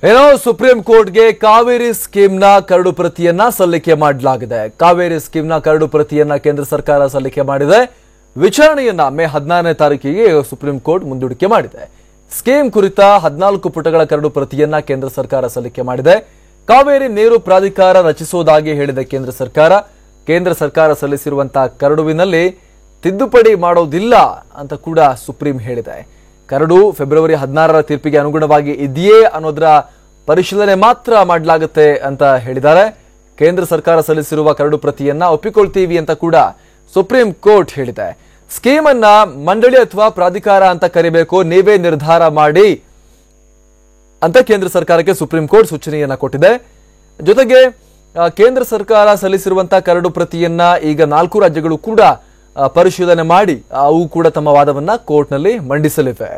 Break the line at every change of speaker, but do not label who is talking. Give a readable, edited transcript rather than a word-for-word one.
ಏನೋ ಸುಪ್ರೀಂ ಕೋರ್ಟ್ಗೆ ಕಾವೇರಿ ಸ್ಕೀಮ್ನ ಕರಡು ಪ್ರತಿಯನ್ನ ಸಲ್ಲಿಕೆ ಮಾಡಲಾಗಿದೆ. ಕಾವೇರಿ ಸ್ಕೀಮ್ನ ಕರಡು ಪ್ರತಿಯನ್ನ ಕೇಂದ್ರ ಸರ್ಕಾರ ಸಲ್ಲಿಕೆ ಮಾಡಿದೆ. ವಿಚಾರಣೆಯನ್ನ ಮೇ 16ನೇ ತಾರೀಕಿಗೆ ಸುಪ್ರೀಂ ಕೋರ್ಟ್ ಮುಂದೂಡಿಕೆ ಮಾಡಿದೆ. ಸ್ಕೀಮ್ ಕುರಿತ 14 ಪುಟಗಳ ಕರಡು ಪ್ರತಿಯನ್ನ ಕೇಂದ್ರ ಸರ್ಕಾರ ಸಲ್ಲಿಕೆ ಮಾಡಿದೆ. ಕಾವೇರಿ ನೀರು ಪ್ರಾಧಿಕಾರ ರಚಿಸುವುದಾಗಿ ಹೇಳಿದ ಕೇಂದ್ರ ಸರ್ಕಾರ ಸಲ್ಲಿಸಿರುವಂತಹ ಕರಡುವಿನಲ್ಲಿ ತಿದ್ದುಪಡಿ ಮಾಡೋದಿಲ್ಲ ಅಂತ ಕೂಡ ಸುಪ್ರೀಂ ಹೇಳಿದೆ. ಕರಡು ಫೆಬ್ರವರಿ 16ರ ತೀರ್ಪಿಗೆ ಅನುಗುಣವಾಗಿ ಇದೆಯೇ ಅನ್ನೋದರ ಪರಿಶೀಲನೆ ಮಾತ್ರ ಮಾಡಲಾಗುತ್ತೆ ಅಂತ ಹೇಳಿದ್ದಾರೆ. ಕೇಂದ್ರ ಸರ್ಕಾರ ಸಲ್ಲಿಸಿರುವ ಕರಡು ಪ್ರತಿಯನ್ನ ಒಪ್ಪಿಕೊಳ್ತೀವಿ ಅಂತ ಕೂಡ ಸುಪ್ರೀಂ ಕೋರ್ಟ್ ಹೇಳಿದೆ. ಸ್ಕೀಮ್ ಅನ್ನ ಮಂಡಳಿ ಅಥವಾ ಪ್ರಾಧಿಕಾರ ಅಂತ ಕರಿಬೇಕು, ನೀವೇ ನಿರ್ಧಾರ ಮಾಡಿ ಅಂತ ಕೇಂದ್ರ ಸರ್ಕಾರಕ್ಕೆ ಸುಪ್ರೀಂ ಕೋರ್ಟ್ ಸೂಚನೆಯನ್ನ ಕೊಟ್ಟಿದೆ. ಜೊತೆಗೆ ಕೇಂದ್ರ ಸರ್ಕಾರ ಸಲ್ಲಿಸಿರುವಂತಹ ಕರಡು ಪ್ರತಿಯನ್ನ ಈಗ 4 ರಾಜ್ಯಗಳು ಕೂಡ ಪರಿಶೀಲನೆ ಮಾಡಿ ಅವು ಕೂಡ ತಮ್ಮ ವಾದವನ್ನ ಕೋರ್ಟ್ನಲ್ಲಿ ಮಂಡಿಸಲಿವೆ.